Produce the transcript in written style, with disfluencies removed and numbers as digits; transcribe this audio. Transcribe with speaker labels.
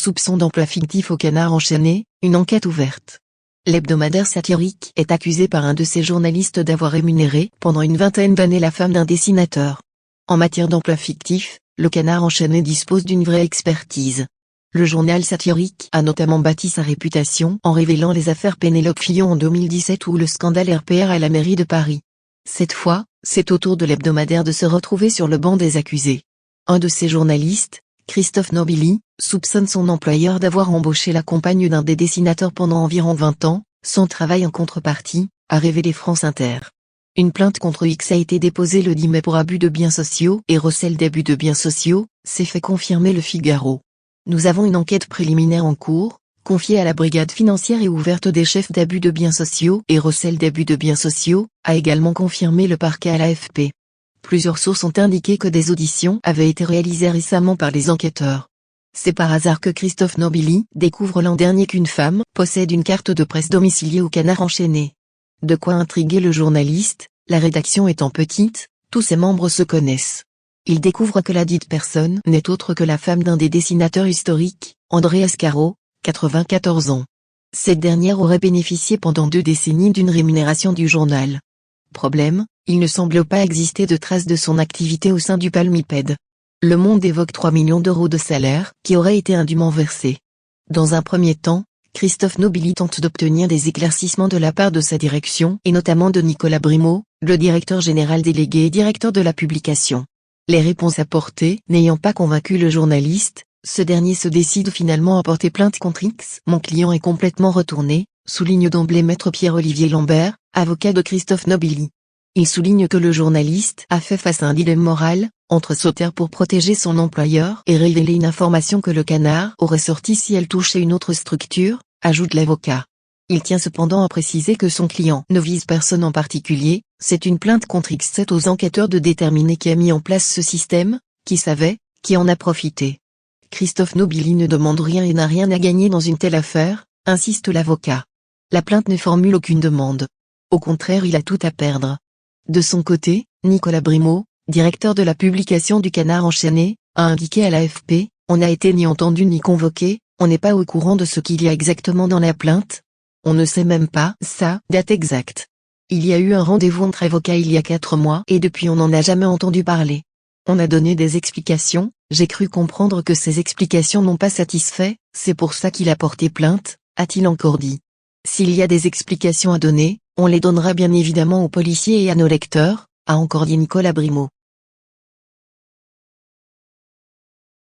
Speaker 1: Soupçon d'emploi fictif au Canard enchaîné, une enquête ouverte. L'hebdomadaire satirique est accusé par un de ses journalistes d'avoir rémunéré pendant une vingtaine d'années la femme d'un dessinateur. En matière d'emploi fictif, le Canard enchaîné dispose d'une vraie expertise. Le journal satirique a notamment bâti sa réputation en révélant les affaires Pénélope Fillon en 2017 ou le scandale RPR à la mairie de Paris. Cette fois, c'est au tour de l'hebdomadaire de se retrouver sur le banc des accusés. Un de ses journalistes, Christophe Nobili, soupçonne son employeur d'avoir embauché la compagne d'un des dessinateurs pendant environ 20 ans, sans travail en contrepartie, a révélé France Inter. Une plainte contre X a été déposée le 10 mai pour abus de biens sociaux et recel d'abus de biens sociaux, s'est fait confirmer Le Figaro. Nous avons une enquête préliminaire en cours, confiée à la brigade financière et ouverte des chefs d'abus de biens sociaux et recel d'abus de biens sociaux, a également confirmé le parquet à l'AFP. Plusieurs sources ont indiqué que des auditions avaient été réalisées récemment par les enquêteurs. C'est par hasard que Christophe Nobili découvre l'an dernier qu'une femme possède une carte de presse domiciliée au Canard enchaîné. De quoi intriguer le journaliste, la rédaction étant petite, tous ses membres se connaissent. Il découvre que la dite personne n'est autre que la femme d'un des dessinateurs historiques, André Ascaro, 94 ans. Cette dernière aurait bénéficié pendant 2 décennies d'une rémunération du journal. Problème, il ne semble pas exister de traces de son activité au sein du Palmipède. Le Monde évoque 3 millions d'euros de salaire qui auraient été indûment versés. Dans un premier temps, Christophe Nobili tente d'obtenir des éclaircissements de la part de sa direction et notamment de Nicolas Brimaud, le directeur général délégué et directeur de la publication. Les réponses apportées n'ayant pas convaincu le journaliste, ce dernier se décide finalement à porter plainte contre X. Mon client est complètement retourné, souligne d'emblée maître Pierre-Olivier Lambert, avocat de Christophe Nobili. Il souligne que le journaliste a fait face à un dilemme moral, entre se taire pour protéger son employeur et révéler une information que le Canard aurait sortie si elle touchait une autre structure, ajoute l'avocat. Il tient cependant à préciser que son client ne vise personne en particulier, c'est une plainte contre X. C'est aux enquêteurs de déterminer qui a mis en place ce système, qui savait, qui en a profité. Christophe Nobili ne demande rien et n'a rien à gagner dans une telle affaire, insiste l'avocat. La plainte ne formule aucune demande. Au contraire, il a tout à perdre. De son côté, Nicolas Brimaud, directeur de la publication du Canard enchaîné, a indiqué à l'AFP, on n'a été ni entendu ni convoqué, on n'est pas au courant de ce qu'il y a exactement dans la plainte. On ne sait même pas sa date exacte. Il y a eu un rendez-vous entre avocats il y a 4 mois et depuis on n'en a jamais entendu parler. On a donné des explications, j'ai cru comprendre que ces explications n'ont pas satisfait, c'est pour ça qu'il a porté plainte, a-t-il encore dit. S'il y a des explications à donner, on les donnera bien évidemment aux policiers et à nos lecteurs, a encore dit Nicolas Brimaud.